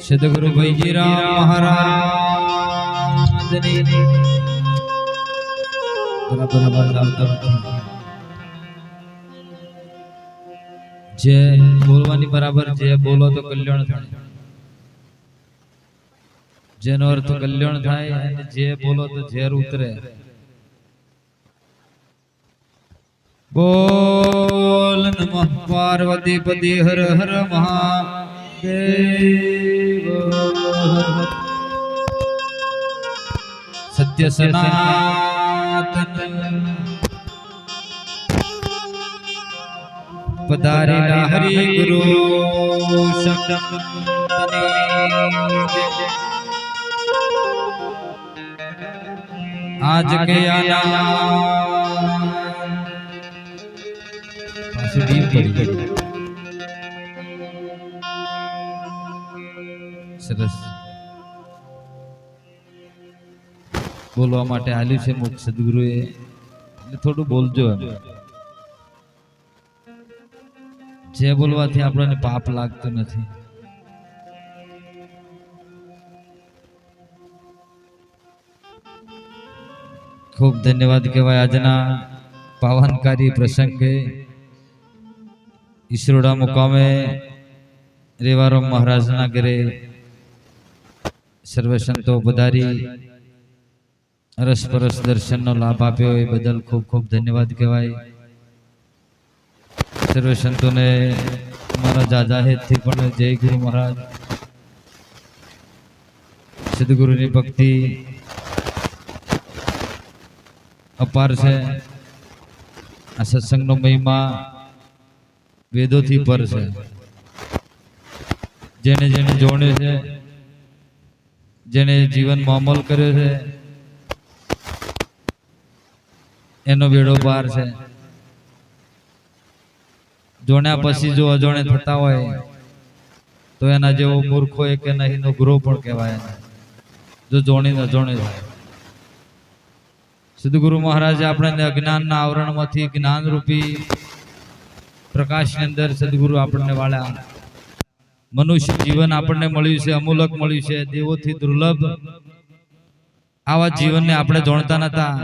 સદગુરુ ભાઈજીરામ મહારાજની બરાબર અવાજ આવતો નથી. જે બોલવાની બરાબર જે બોલો તો કલ્યાણ થાય, જેનો અર્થ કલ્યાણ થાય અને જે બોલો તો ઝેર ઉતરે. બોલ નમઃ પાર્વતી પતિ હર હર મહાદેવ. સત્ય સનાતન પધારેલા હરિ ગુરુ આજ કે સરસ બોલવા માટે આલ્યું છે મુખ સદગુરુએ, એટલે થોડું બોલજો. એમ જે બોલવાથી આપણને પાપ લાગતું નથી. ખૂબ ધન્યવાદ કહેવાય આજના પાવનકારી પ્રસંગે ઈસરોડા મુકામે રેવારામ મહારાજના ઘરે સર્વ સંતો પધારી અરસપરસ દર્શનનો લાભ આપ્યો એ બદલ ખૂબ ખૂબ ધન્યવાદ કહેવાય. સર્વ સંતોને મારા જાજા હેતથી પણ જય ગુરુ મહારાજ. સદગુરુની ભક્તિ અપાર છે. આ સત્સંગનો મહિમા વેદોથી પર છે. જેને જેને જોડ્યો છે, જેને જીવનમાં અમલ કર્યો છે, એનો બેડો પાર છે. જોણ્યા પછી જો અજોણે થતા હોય તો એના જેવો મૂર્ખો એ કે નહીં નો ગ્રોહ પણ કહેવાય. જો જોણી અજોણે થાય. સદગુરુ મહારાજે આપણને અજ્ઞાનના આવરણમાંથી જ્ઞાન રૂપી પ્રકાશની અંદર સદગુરુ આપણને વાળ્યા. મનુષ્ય જીવન આપણને મળ્યું છે, અમૂલક મળ્યું છે, દેવોથી દુર્લભ. આવા જીવનને આપણે જાણતા નતા.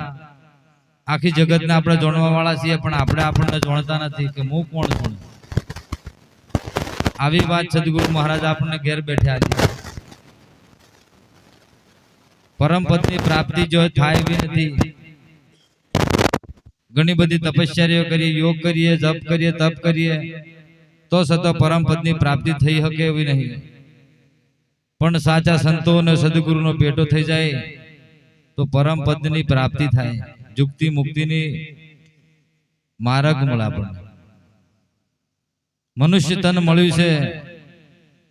આખી જગતને આપણે જાણવા વાળા છીએ, પણ આપણે આપણને જાણતા નથી કે હું કોણ છું. આવી વાત સદગુરુ મહારાજ આપણને ઘેર બેઠા હતી. પરમ પદની પ્રાપ્તિ જો થાય એવી નથી. ઘણી બધી તપસ્યારીઓ કરીએ, યોગ કરીએ, જપ કરીએ, તપ કરીએ, તો છતાં પરમ પદની પ્રાપ્તિ થઈ શકે એવી નહીં. પણ સાચા સંતો અને સદગુરુનો ભેટો થઈ જાય તો પરમ પદની પ્રાપ્તિ થાય. મુક્તિ મુક્તિની માર્ગ મળે આપણને. મનુષ્ય તન મળ્યું છે,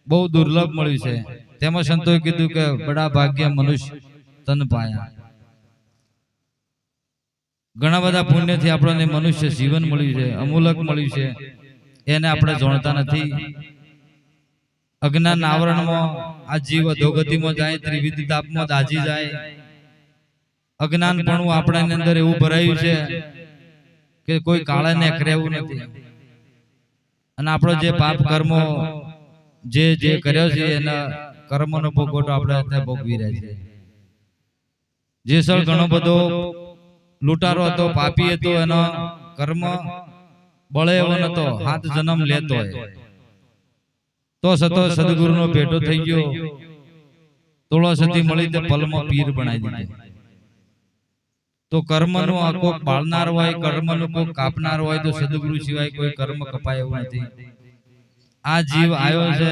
બહુ દુર્લભ મળ્યું છે. તેમાં સંતોએ કીધું કે બડા ભાગ્ય મનુષ્ય તન પાયા. ઘણા બધા પુણ્યથી આપણને મનુષ્ય જીવન મળ્યું છે, અમૂલક મળ્યું છે, એને આપણે જાણતા નથી. અજ્ઞાન આવરણમાં આ જીવ અધોગતિમાં જાય, ત્રિવિધ તાપમાં દાજી જાય. અજ્ઞાનપણું આપણાની અંદર એવું ભરાયું છે કે કોઈ કાળે ને રહેવું નથી. અને આપણો જે પાપ કર્મો જે જે કર્યો છે એના કર્મનો ભોગવટો આપણે અત્યારે ભોગવી રહ્યા છે. જેસલ ઘણો બધો લૂંટારો હતો, પાપી હતો, એનો કર્મ બળે એવો નતો, 7 જન્મ લેતો હોય તો સતો સદગુરુનો ભેટો થઈ ગયો. તોળસતી મળી તે પલમાં પીર બનાવી દીધો. તો કર્મનું આ કોક પાળનાર હોય, કર્મનું કોક કાપનાર હોય તો સદગુરુ સિવાય કોઈ કર્મ કપાય એવું નથી. આ જીવ આવ્યો છે,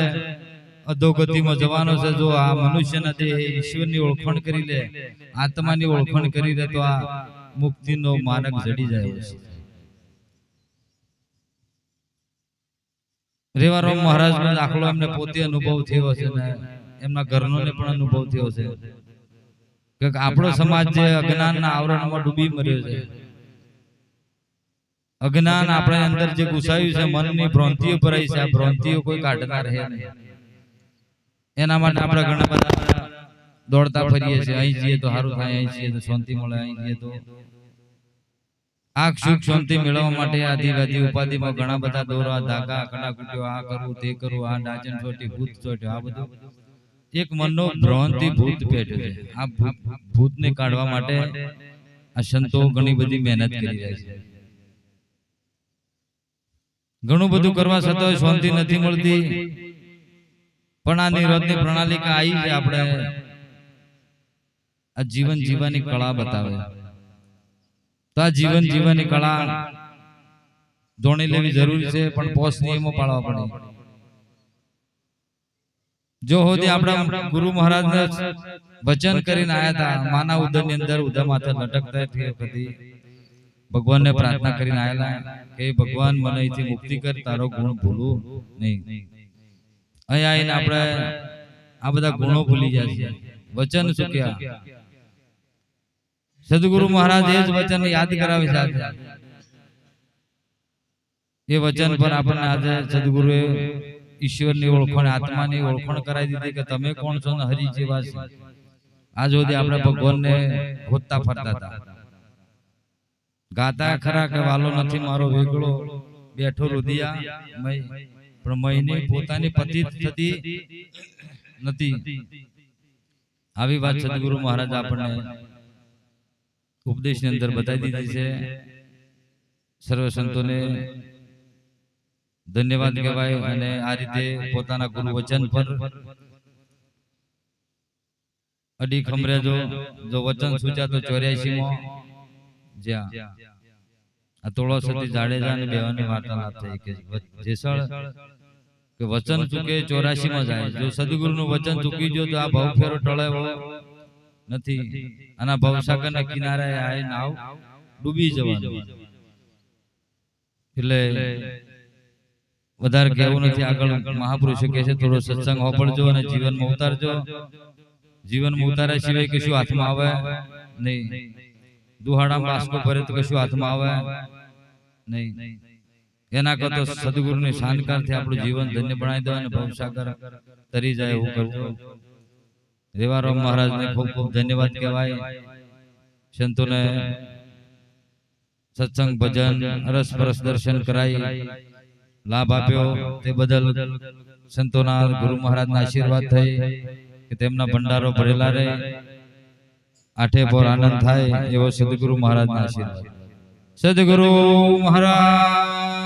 અધોગતિમાં જવાનો છે. જો આ મનુષ્યના દેહ ઈશ્વરની ઓળખાણ કરી લે, આત્માની ઓળખાણ કરી લે તો આ મુક્તિનો માર્ગ જડી જાય છે. રેવારામ મહારાજનો દાખલો એમને પોતે અનુભવ થયો છે ને એમના ઘરનોને પણ અનુભવ થયો છે કે આપણો સમાજ જે અજ્ઞાનના આવરણમાં ડૂબી મર્યો છે. અજ્ઞાન આપણે અંદર જે ઘુસાયું છે, મનની ભ્રાંતિઓ ભરાઈ છે, આ ભ્રાંતિઓ કોઈ કાઢનાર હે નહીં. એના માટે આપણે ઘણા બધા દોડતા ફરીએ છીએ. અહીં જઈએ તો સારું થાય, અહીં જઈએ તો શાંતિ મળે, અહીં જઈએ તો આ સુખ શાંતિ મેળવવા માટે આદિવાદી ઉપાધિમાં ઘણા બધા દોરા ધાગા કડાકુટીઓ, આ કરવું તે કરવું, આ ડાચન ચોટી ભૂત ચોટ્યો, આ બધું એક મનનો ભ્રાંતિ ભૂત પેટ્યો છે. આ ભૂતને કાઢવા માટે આ સંતો ઘણી બધી મહેનત કરી રહ્યા છે. ઘણું બધું કરવા છતાં શાંતિ નથી મળતી. પણ આ નિરોધની પ્રણાલિકા આવી છે. આપણે આ જીવન જીવવાની કળા બતાવે. તો આ જીવન જીવવાની કળા જોણી લેવી જરૂરી છે, પણ પોષ નિયમો પાળવા પડે. જો હોદી આપણા ગુરુ મહારાજ ને વચન કરીને આયા હતા, માના ઉદરની અંદર ઉદા માથે લટકતા હતી, ભગવાન ને પ્રાર્થના કરીને આયેલા કે ભગવાન મને અહીંથી મુક્તિ કર, તારો ગુણ ભૂલું નહીં. અહીં આવીને આપણે આ બધા ગુણો ભૂલી જાય છે. વચન ચૂક્યા. સદગુરુ મહારાજ એ જ વચન યાદ કરાવે છે. એ વચન પર આપણને આજે સદગુરુએ ઈશ્વરની ઓળખાણ, આત્માની ઓળખાણ કરાવી દીધી કે તમે કોણ છો ને હરિ જેવા છે. આજ સુધી આપણે ભગવાનને હોદતા ફરતા હતા, ગાતા ખરા કે વાલો નથી મારો વેગળો બેઠો રુધિયા મય, પણ મયની પોતાની પતિત થતી નથી. આવી વાત સદગુરુ મહારાજ આપણને ઉપદેશની અંદર બતાવી દીધી છે. સર્વ સંતોને ધન્યવાદ કહેવાય. અને આ રીતે પોતાના ગુરુ વચન પર અડી ખમરે જો વચન સૂચ્યા તો 84માં જ્યાં આ તોળો સતી જાડેજા અને બેવાની વાર્તાલાપ થઈ કે જેસળ કે વચન ચૂકે 84માં જાય. જો સદગુરુનું વચન ચૂકી ગયો તો આ ભાવ ફેરો ટળે નથી. આના ભવસાગરના કિનારે આ નાવ ડૂબી જવાનું. એટલે વધારે કહેવું નથી. આગળ મહાપુરુષો કહે છે થોડો સત્સંગ હોપડજો અને જીવનમાં ઉતારજો. જીવનમાં ઉતાર્યા સિવાય કશું હાથમાં આવે નહીં. દુહાડામાં બાસકો ભરે તો કશું હાથમાં આવે નહીં. એના કરતો સદગુરુની શાનકારથી આપણું જીવન ધન્ય બનાવી દો અને ભવસાગર તરી જાય એવું કરવું. રેવારામ મહારાજને ખૂબ ખૂબ ધન્યવાદ કહેવાય. સંતોને સત્સંગ ભજન રસ પરસ દર્શન કરાઈ લાભ આપ્યો તે બદલ સંતોના ગુરુ મહારાજના આશીર્વાદ થઈ કે તેમના ભંડારો ભરેલા રહે, આઠે પર આનંદ થાય એવો સદગુરુ મહારાજના આશીર્વાદ. સદગુરુ મહારાજની